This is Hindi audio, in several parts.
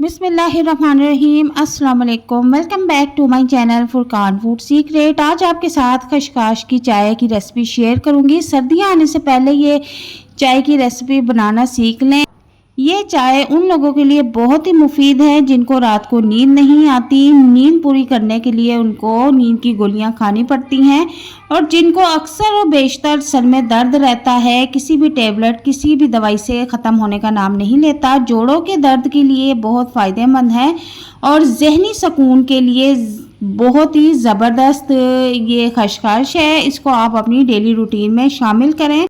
बिस्मिल्लाहिर्रहमानिर्रहीम अस्सलाम वालेकुम। Welcome back to my channel Furqan food secret. आज आपके साथ खशखाश की चाय की रेसिपी शेयर करूंगी। सर्दियां आने से पहले ये चाय की रेसिपी बनाना सीख लें। ये चाय उन लोगों के लिए बहुत ही मुफीद है जिनको रात को नींद नहीं आती। नींद पूरी करने के लिए उनको नींद की गोलियां खानी पड़ती हैं और जिनको अक्सर और बेशतर सर में दर्द रहता है, किसी भी टेबलेट किसी भी दवाई से ख़त्म होने का नाम नहीं लेता। जोड़ों के दर्द के लिए बहुत फ़ायदेमंद है और जहनी सुकून के लिए बहुत ही ज़बरदस्त ये खशखाश है। इसको आप अपनी डेली रूटीन में शामिल करें।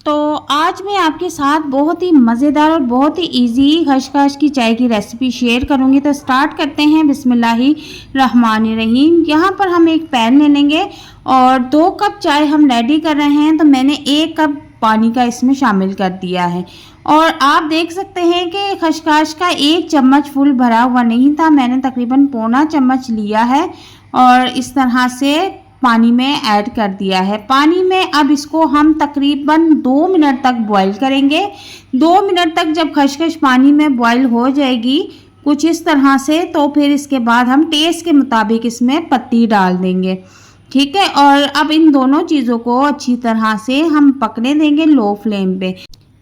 तो आज मैं आपके साथ बहुत ही मज़ेदार और बहुत ही इजी खशखाश की चाय की रेसिपी शेयर करूंगी। तो स्टार्ट करते हैं। बिस्मिल्लाहिर्रहमानिर्रहीम। यहाँ पर हम एक पैन ले लेंगे और 2 कप चाय हम रेडी कर रहे हैं। तो मैंने 1 कप पानी का इसमें शामिल कर दिया है और आप देख सकते हैं कि खशखाश का 1 चम्मच फुल भरा हुआ नहीं था, मैंने तकरीबन पौना चम्मच लिया है और इस तरह से पानी में ऐड कर दिया है। पानी में अब इसको हम तकरीबन 2 मिनट तक बॉईल करेंगे। 2 मिनट तक जब खशखश पानी में बॉईल हो जाएगी कुछ इस तरह से, तो फिर इसके बाद हम टेस्ट के मुताबिक इसमें पत्ती डाल देंगे, ठीक है। और अब इन दोनों चीज़ों को अच्छी तरह से हम पकने देंगे लो फ्लेम पे।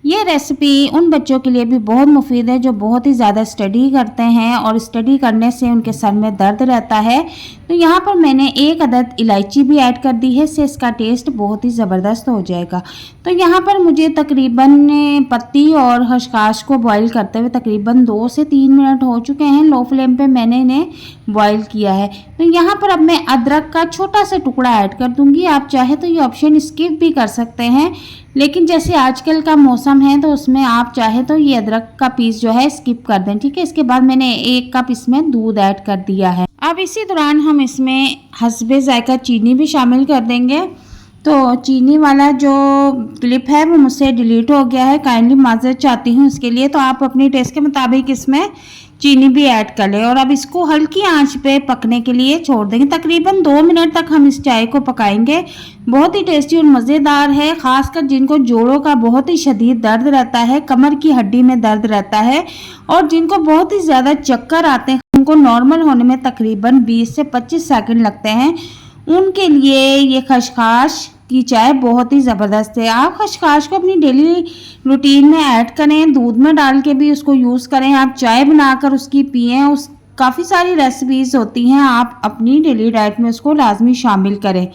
ये रेसिपी उन बच्चों के लिए भी बहुत मुफीद है जो बहुत ही ज़्यादा स्टडी करते हैं और स्टडी करने से उनके सर में दर्द रहता है। तो यहाँ पर मैंने 1 अदद इलायची भी ऐड कर दी है, इससे इसका टेस्ट बहुत ही ज़बरदस्त हो जाएगा। तो यहाँ पर मुझे तकरीबन पत्ती और खशखाश को बॉईल करते हुए तकरीबन 2 से 3 मिनट हो चुके हैं। लो फ्लेम पे मैंने इन्हें बॉईल किया है। तो यहाँ पर अब मैं अदरक का छोटा सा टुकड़ा ऐड कर दूँगी। आप चाहे तो ये ऑप्शन स्किप भी कर सकते हैं, लेकिन जैसे आजकल का मौसम है तो उसमें आप चाहे तो ये अदरक का पीस जो है स्किप कर दें, ठीक है। इसके बाद मैंने 1 कप इसमें दूध ऐड कर दिया है। अब इसी दौरान हम इसमें हस्बे जायका चीनी भी शामिल कर देंगे। तो चीनी वाला जो क्लिप है वो मुझसे डिलीट हो गया है, काइंडली माजरत चाहती हूँ इसके लिए। तो आप अपनी टेस्ट के मुताबिक इसमें चीनी भी ऐड कर लें और अब इसको हल्की आंच पे पकने के लिए छोड़ देंगे। तकरीबन 2 मिनट तक हम इस चाय को पकाएंगे। बहुत ही टेस्टी और मज़ेदार है, ख़ासकर जिनको जोड़ों का बहुत ही शदीद दर्द रहता है, कमर की हड्डी में दर्द रहता है और जिनको बहुत ही ज़्यादा चक्कर आते हैं, उनको नॉर्मल होने में तकरीबन 20 से 25 सेकंड लगते हैं, उनके लिए ये खशखाश की चाय बहुत ही ज़बरदस्त है। आप खशखाश को अपनी डेली रूटीन में ऐड करें, दूध में डाल के भी उसको यूज़ करें, आप चाय बनाकर उसकी पिएं। उस काफ़ी सारी रेसिपीज़ होती हैं, आप अपनी डेली डाइट में उसको लाजमी शामिल करें।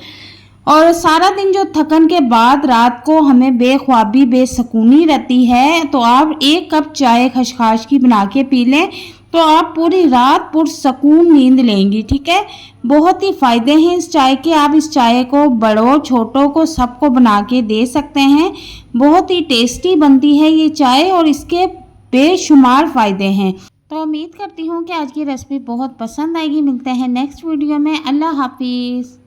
और सारा दिन जो थकन के बाद रात को हमें बेख्वाबी बेसुकूनी रहती है, तो आप 1 कप चाय खशखाश की बना के पी लें तो आप पूरी रात पुरसकून नींद लेंगी, ठीक है। बहुत ही फ़ायदे हैं इस चाय के। आप इस चाय को बड़ों छोटों को सबको बना के दे सकते हैं। बहुत ही टेस्टी बनती है ये चाय और इसके बेशुमार फ़ायदे हैं। तो उम्मीद करती हूँ कि आज की रेसिपी बहुत पसंद आएगी। मिलते हैं नेक्स्ट वीडियो में। अल्लाह हाफिज़।